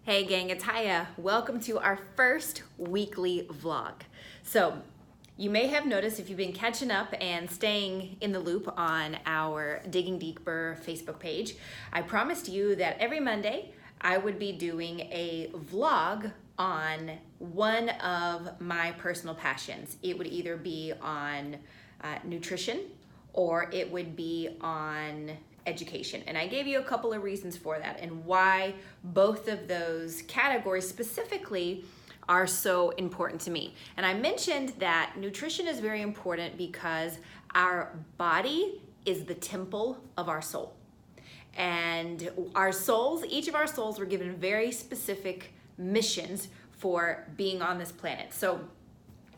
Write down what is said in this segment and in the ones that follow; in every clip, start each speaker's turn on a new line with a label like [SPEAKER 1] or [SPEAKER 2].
[SPEAKER 1] Hey gang, it's Haya. Welcome to our first weekly vlog. So you may have noticed if you've been catching up and staying in the loop on our Digging Deeper Facebook page, I promised you that every Monday I would be doing a vlog on one of my personal passions. It would either be on nutrition or it would be on education. And I gave you a couple of reasons for that and why both of those categories specifically are so important to me. And I mentioned that nutrition is very important because our body is the temple of our soul. And our souls, each of our souls were given very specific missions for being on this planet. So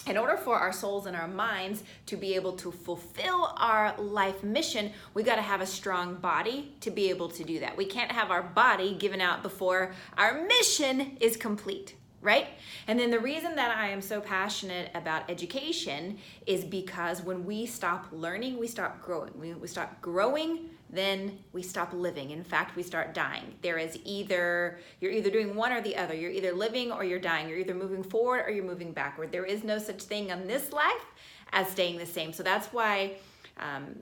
[SPEAKER 1] in order for our souls and our minds to be able to fulfill our life mission, we got to have a strong body to be able to do that. We can't have our body given out before our mission is complete, right? And then the reason that I am so passionate about education is because when we stop learning, we stop growing. When we stop growing, then we stop living. In fact, we start dying. You're either doing one or the other. You're either living or you're dying. You're either moving forward or you're moving backward. There is no such thing on this life as staying the same. So that's why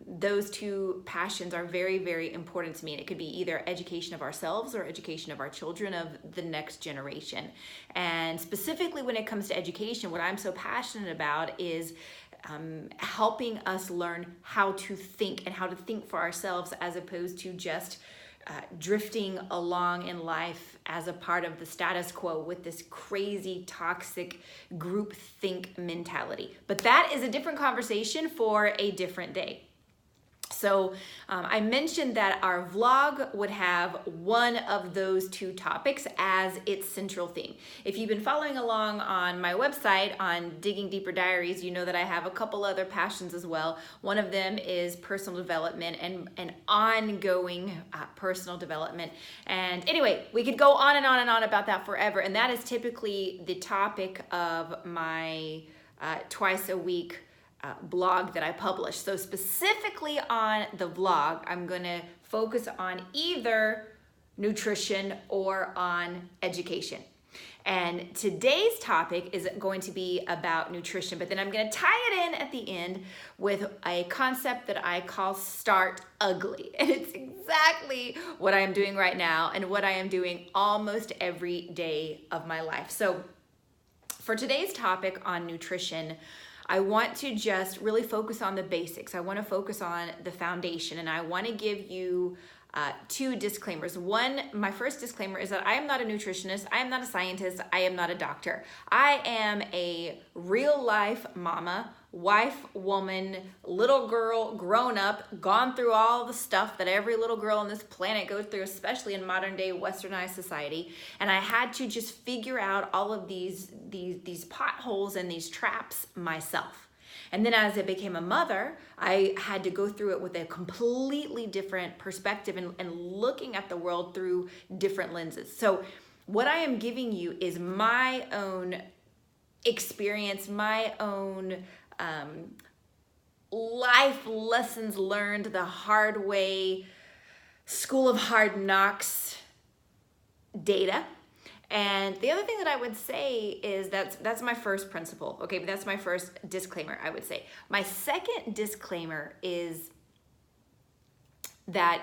[SPEAKER 1] those two passions are very, very important to me. And it could be either education of ourselves or education of our children, of the next generation. And specifically when it comes to education, what I'm so passionate about is helping us learn how to think and how to think for ourselves as opposed to just drifting along in life as a part of the status quo with this crazy toxic group think mentality. But that is a different conversation for a different day. So I mentioned that our vlog would have one of those two topics as its central theme. If you've been following along on my website on Digging Deeper Diaries, you know that I have a couple other passions as well. One of them is personal development and ongoing personal development. And anyway, we could go on and on and on about that forever. And that is typically the topic of my twice a week blog that I publish. So specifically on the vlog, I'm going to focus on either nutrition or on education. And today's topic is going to be about nutrition, but then I'm going to tie it in at the end with a concept that I call Start Ugly. And it's exactly what I am doing right now and what I am doing almost every day of my life. So for today's topic on nutrition, I want to just really focus on the basics. I want to focus on the foundation, and I want to give you two disclaimers. One, my first disclaimer is that I am not a nutritionist, I am not a scientist, I am not a doctor. I am a real life mama, wife, woman, little girl, grown up, gone through all the stuff that every little girl on this planet goes through, especially in modern day westernized society. And I had to just figure out all of these potholes and these traps myself. And then as I became a mother, I had to go through it with a completely different perspective and looking at the world through different lenses. So what I am giving you is my own experience, my own life lessons learned the hard way, school of hard knocks data. And the other thing that I would say is that's my first principle, okay? But that's my first disclaimer, I would say. My second disclaimer is that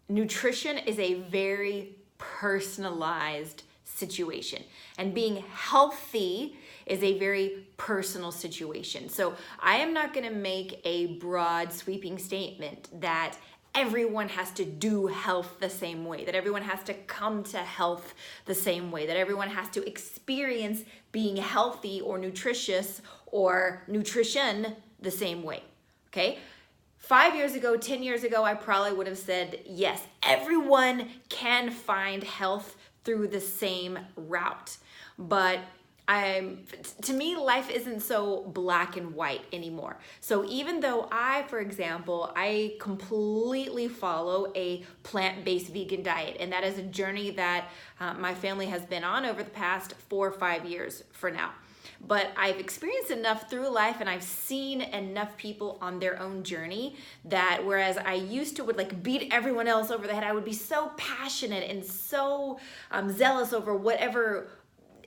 [SPEAKER 1] nutrition is a very personalized situation. And being healthy is a very personal situation. So I am not gonna make a broad sweeping statement that everyone has to do health the same way, that everyone has to come to health the same way, that everyone has to experience being healthy or nutritious or nutrition the same way, okay? 5 years ago, 10 years ago, I probably would have said, yes, everyone can find health through the same route. But to me, life isn't so black and white anymore. So even though for example, I completely follow a plant-based vegan diet, and that is a journey that my family has been on over the past 4 or 5 years for now. but I've experienced enough through life and I've seen enough people on their own journey that whereas I used to would like beat everyone else over the head, I would be so passionate and so zealous over whatever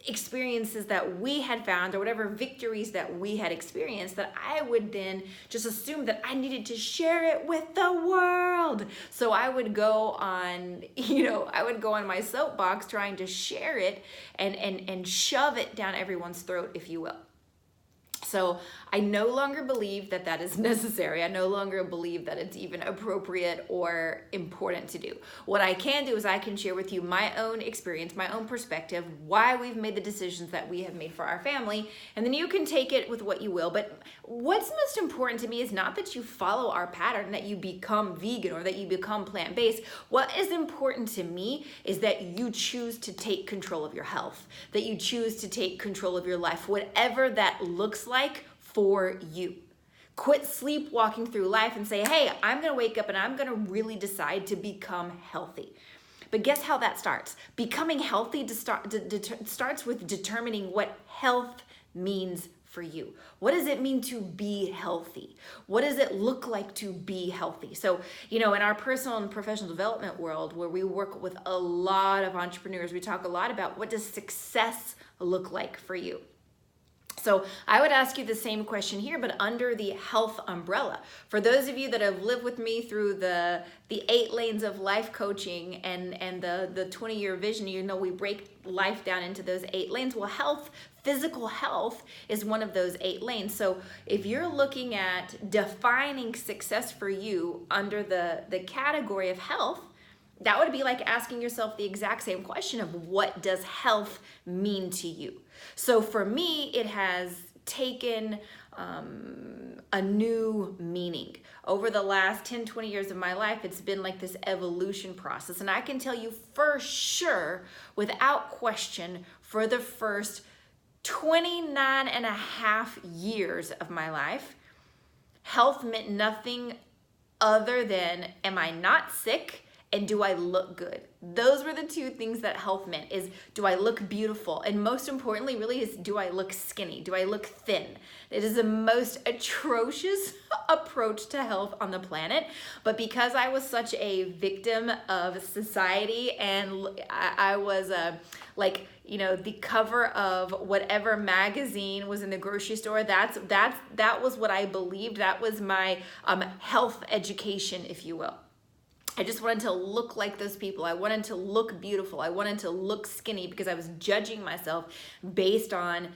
[SPEAKER 1] experiences that we had found or whatever victories that we had experienced, that I would then just assume that I needed to share it with the world. So I would go on, I would go on my soapbox trying to share it and shove it down everyone's throat, if you will. So I no longer believe that that is necessary. I no longer believe that it's even appropriate or important to do. What I can do is I can share with you my own experience, my own perspective, why we've made the decisions that we have made for our family, and then you can take it with what you will. But what's most important to me is not that you follow our pattern, that you become vegan or that you become plant-based. What is important to me is that you choose to take control of your health, that you choose to take control of your life, whatever that looks like for you. Quit sleepwalking through life and say, hey, I'm gonna wake up and I'm gonna really decide to become healthy. But guess how that starts? Becoming healthy starts with determining what health means for you. What does it mean to be healthy? What does it look like to be healthy? So, in our personal and professional development world, where we work with a lot of entrepreneurs, we talk a lot about what does success look like for you. So I would ask you the same question here, but under the health umbrella. For those of you that have lived with me through the 8 lanes of life coaching and the 20-year vision, we break life down into those 8 lanes. Well, physical health is one of those 8 lanes. So if you're looking at defining success for you under the category of health, that would be like asking yourself the exact same question of what does health mean to you? So for me, it has taken a new meaning. Over the last 10, 20 years of my life, it's been like this evolution process. And I can tell you for sure, without question, for the first 29 and a half years of my life, health meant nothing other than, am I not sick? And do I look good? Those were the 2 things that health meant, is do I look beautiful? And most importantly, really, is do I look skinny? Do I look thin? It is the most atrocious approach to health on the planet. But because I was such a victim of society and I was the cover of whatever magazine was in the grocery store, that was what I believed. That was my health education, if you will. I just wanted to look like those people. I wanted to look beautiful. I wanted to look skinny because I was judging myself based on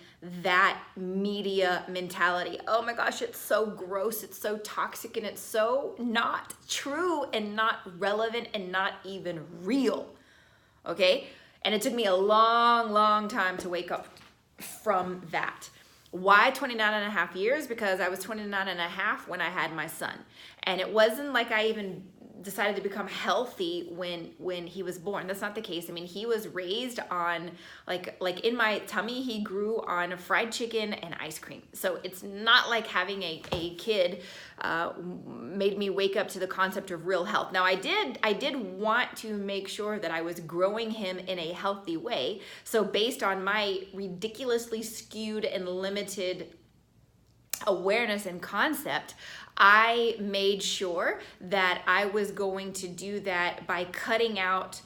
[SPEAKER 1] that media mentality. Oh my gosh, it's so gross, it's so toxic, and it's so not true and not relevant and not even real, okay? And it took me a long, long time to wake up from that. Why 29 and a half years? Because I was 29 and a half when I had my son. And it wasn't like I even decided to become healthy when he was born. That's not the case. I mean, he was raised on like in my tummy, he grew on fried chicken and ice cream. So it's not like having a kid made me wake up to the concept of real health. Now I did want to make sure that I was growing him in a healthy way. So based on my ridiculously skewed and limited awareness and concept, I made sure that I was going to do that by cutting out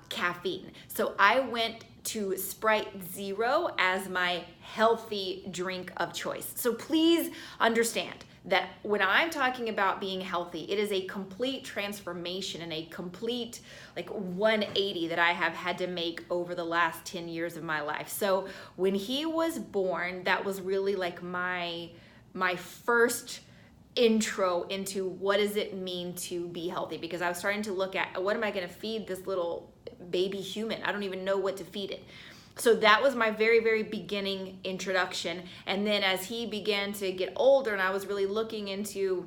[SPEAKER 1] caffeine. So I went to Sprite Zero as my healthy drink of choice. So please understand that when I'm talking about being healthy, it is a complete transformation and a complete 180 that I have had to make over the last 10 years of my life. So when he was born, that was really like my first intro into what does it mean to be healthy, because I was starting to look at what am I going to feed this little baby human? I don't even know what to feed it. So that was my very, very beginning introduction. And then as he began to get older and I was really looking into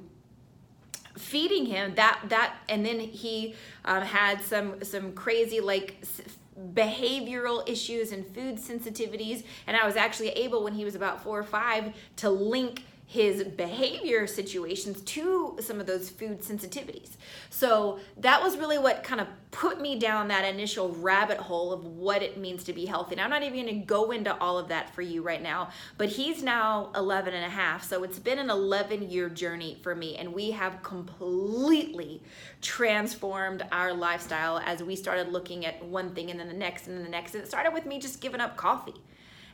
[SPEAKER 1] feeding him, and then he had some crazy behavioral issues and food sensitivities, and I was actually able, when he was about 4 or 5, to link his behavior situations to some of those food sensitivities. So that was really what kind of put me down that initial rabbit hole of what it means to be healthy. And I'm not even going to go into all of that for you right now, but he's now 11 and a half. So it's been an 11-year journey for me, and we have completely transformed our lifestyle as we started looking at one thing and then the next and then the next. And it started with me just giving up coffee.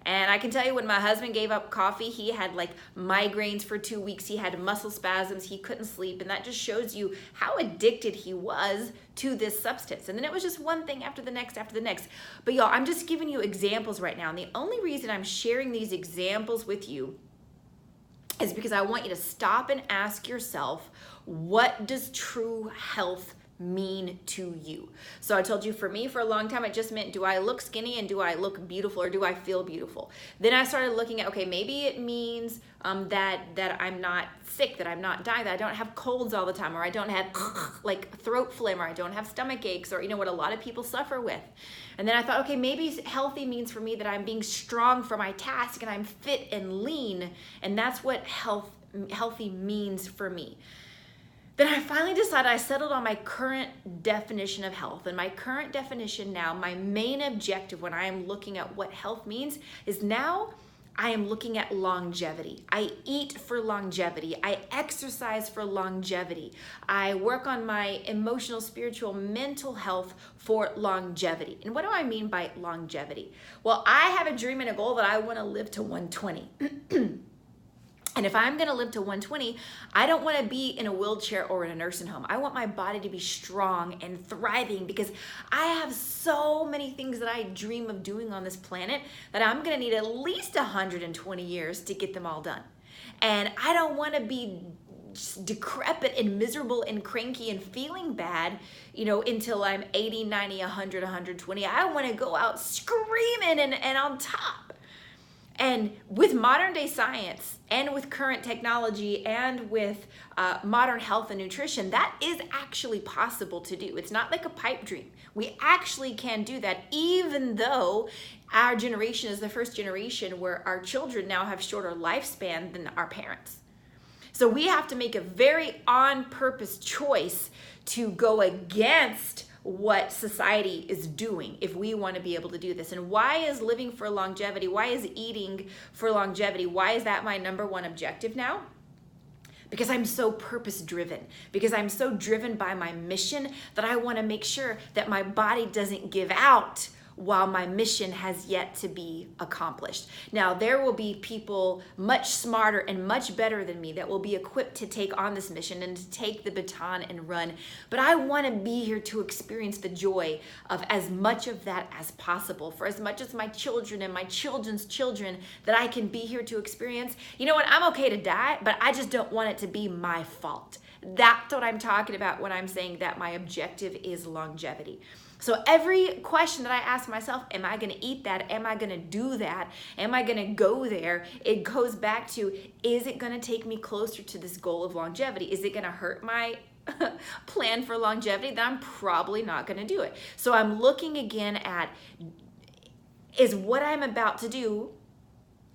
[SPEAKER 1] And I can tell you, when my husband gave up coffee, he had like migraines for 2 weeks. He had muscle spasms. He couldn't sleep. And that just shows you how addicted he was to this substance. And then it was just one thing after the next after the next. But y'all, I'm just giving you examples right now. And the only reason I'm sharing these examples with you is because I want you to stop and ask yourself, what does true health mean to you? So I told you, for me, for a long time, it just meant, do I look skinny and do I look beautiful, or do I feel beautiful? Then I started looking at, okay, maybe it means that I'm not sick, that I'm not dying, that I don't have colds all the time, or I don't have like throat phlegm, or I don't have stomach aches, or what a lot of people suffer with. And then I thought, okay, maybe healthy means for me that I'm being strong for my task and I'm fit and lean, and that's what healthy means for me. Then I finally decided, I settled on my current definition of health. And my current definition now, my main objective when I am looking at what health means, is now I am looking at longevity. I eat for longevity. I exercise for longevity. I work on my emotional, spiritual, mental health for longevity. And what do I mean by longevity? Well, I have a dream and a goal that I want to live to 120. And if I'm going to live to 120, I don't want to be in a wheelchair or in a nursing home. I want my body to be strong and thriving, because I have so many things that I dream of doing on this planet that I'm going to need at least 120 years to get them all done. And I don't want to be decrepit and miserable and cranky and feeling bad, until I'm 80, 90, 100, 120. I want to go out screaming and on top. And with modern day science and with current technology and with modern health and nutrition, that is actually possible to do. It's not like a pipe dream. We actually can do that, even though our generation is the first generation where our children now have shorter lifespan than our parents. So we have to make a very on-purpose choice to go against what society is doing if we want to be able to do this. And why is living for longevity, why is eating for longevity, why is that my number one objective now? Because I'm so purpose driven, because I'm so driven by my mission that I want to make sure that my body doesn't give out while my mission has yet to be accomplished. Now, there will be people much smarter and much better than me that will be equipped to take on this mission and to take the baton and run. But I want to be here to experience the joy of as much of that as possible, for as much as my children and my children's children that I can be here to experience. You know what? I'm okay to die, but I just don't want it to be my fault. That's what I'm talking about when I'm saying that my objective is longevity. So every question that I ask myself, am I going to eat that? Am I going to do that? Am I going to go there? It goes back to, is it going to take me closer to this goal of longevity? Is it going to hurt my plan for longevity? Then I'm probably not going to do it. So I'm looking again at, is what I'm about to do,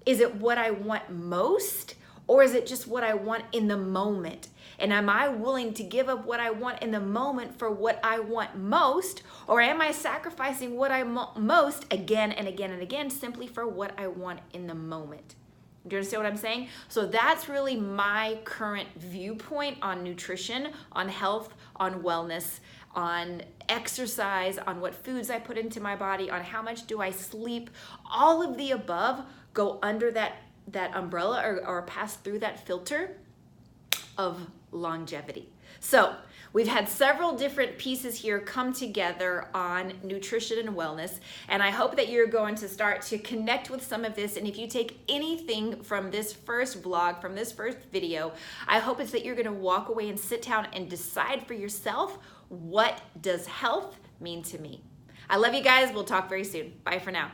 [SPEAKER 1] is it what I want most? Or is it just what I want in the moment? And am I willing to give up what I want in the moment for what I want most? Or am I sacrificing what I want most again and again and again simply for what I want in the moment? Do you understand what I'm saying? So that's really my current viewpoint on nutrition, on health, on wellness, on exercise, on what foods I put into my body, on how much do I sleep. All of the above go under that umbrella or pass through that filter of longevity. So we've had several different pieces here come together on nutrition and wellness, and I hope that you're going to start to connect with some of this. And if you take anything from this first vlog, from this first video, I hope it's that you're going to walk away and sit down and decide for yourself, what does health mean to me? I love you guys. We'll talk very soon. Bye for now.